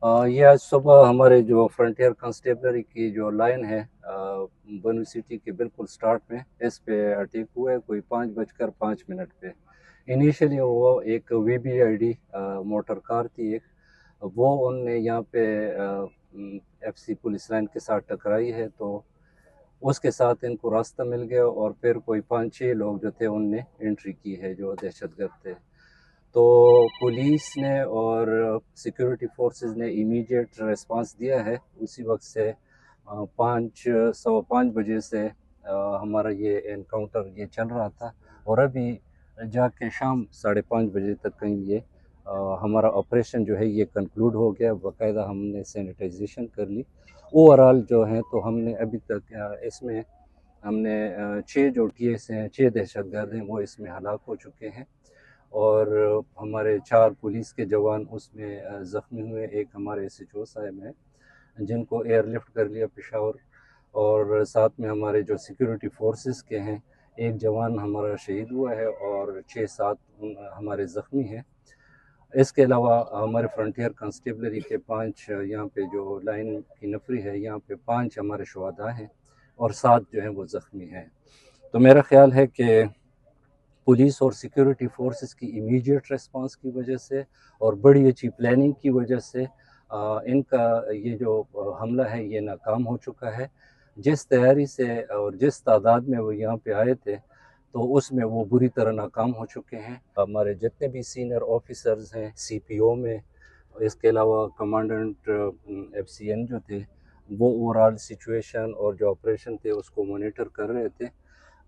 ये आज सुबह हमारे जो फ्रंटियर कांस्टेबलरी की जो लाइन है बनु सिटी के बिल्कुल स्टार्ट में इस पे अटैक हुआ है कोई 5:05 पे। इनिशियली वो एक VBID मोटर कार थी एक, वो उनने यहाँ पे FC पुलिस लाइन के साथ टकराई है, तो उसके साथ इनको रास्ता मिल गया और फिर कोई 5-6 लोग जो थे उनने एंट्री की है जो दहशतगर्द थे। तो पुलिस ने और सिक्योरिटी फोर्सेस ने इमीडिएट रिस्पांस दिया है। उसी वक्त से 5:15 से हमारा ये एनकाउंटर ये चल रहा था और अभी जाके शाम 5:30 तक कहीं ये हमारा ऑपरेशन जो है ये कंक्लूड हो गया। बाकायदा हमने सैनिटाइजेशन कर ली। ओवरऑल जो है तो हमने अभी तक इसमें हमने 6 जो TS हैं, 6 दहशतगर्द हैं, वो इसमें हलाक हो चुके हैं और हमारे 4 पुलिस के जवान उसमें ज़ख्मी हुए। एक हमारे SHO साहब हैं जिनको एयरलिफ्ट कर लिया पेशावर, और साथ में हमारे जो सिक्योरिटी फोर्सेस के हैं, एक जवान हमारा शहीद हुआ है और 6-7 हमारे ज़ख्मी हैं। इसके अलावा हमारे फ्रंटियर कांस्टेबलरी के 5 यहाँ पे जो लाइन की नफरी है, यहाँ पे 5 हमारे शुहदा हैं और 7 जो हैं वो ज़ख्मी हैं। तो मेरा ख़्याल है कि पुलिस और सिक्योरिटी फोर्सेस की इमीडिएट रिस्पांस की वजह से और बड़ी अच्छी प्लानिंग की वजह से इनका ये जो हमला है ये नाकाम हो चुका है। जिस तैयारी से और जिस तादाद में वो यहाँ पे आए थे, तो उसमें वो बुरी तरह नाकाम हो चुके हैं। हमारे जितने भी सीनियर ऑफिसर्स हैं CPO में, इसके अलावा कमांडेंट FCN जो थे, वो ओवरऑल सिचुएशन और जो ऑपरेशन थे उसको मॉनिटर कर रहे थे।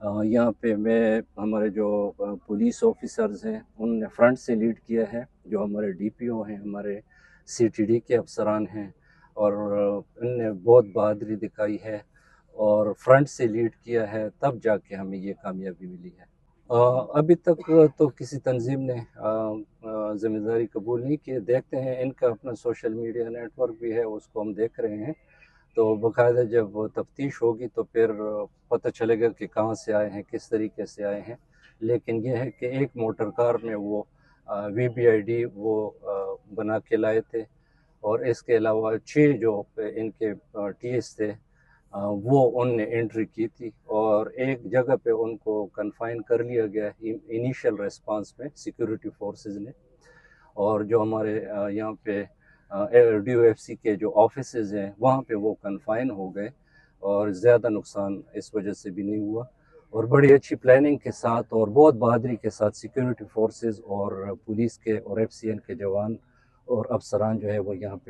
यहाँ पे मैं हमारे जो पुलिस ऑफिसर्स हैं उनने फ्रंट से लीड किया है, जो हमारे DPO हैं, हमारे CTD के अफसरान हैं, और उनने बहुत बहादुरी दिखाई है और फ्रंट से लीड किया है, तब जाके हमें ये कामयाबी मिली है। अभी तक तो किसी तंजीम ने ज़िम्मेदारी कबूल नहीं की। देखते हैं, इनका अपना सोशल मीडिया नेटवर्क भी है, उसको हम देख रहे हैं। तो बाकायदा जब तफ्तीश होगी तो फिर पता चलेगा कि कहाँ से आए हैं, किस तरीके से आए हैं। लेकिन यह है कि एक मोटर कार में वो VBID वो बना के लाए थे, और इसके अलावा 6 जो इनके TS थे वो उनने एंट्री की थी और एक जगह पे उनको कन्फाइन कर लिया गया इनिशियल रिस्पांस में सिक्योरिटी फोर्सेस ने। और जो हमारे यहाँ पे DOFC के जो ऑफिसेज हैं वहाँ पे वो कन्फाइन हो गए और ज़्यादा नुकसान इस वजह से भी नहीं हुआ। और बड़ी अच्छी प्लानिंग के साथ और बहुत बहादुरी के साथ सिक्योरिटी फोर्सेस और पुलिस के और FCN के जवान और अफसरान जो है वो यहाँ पे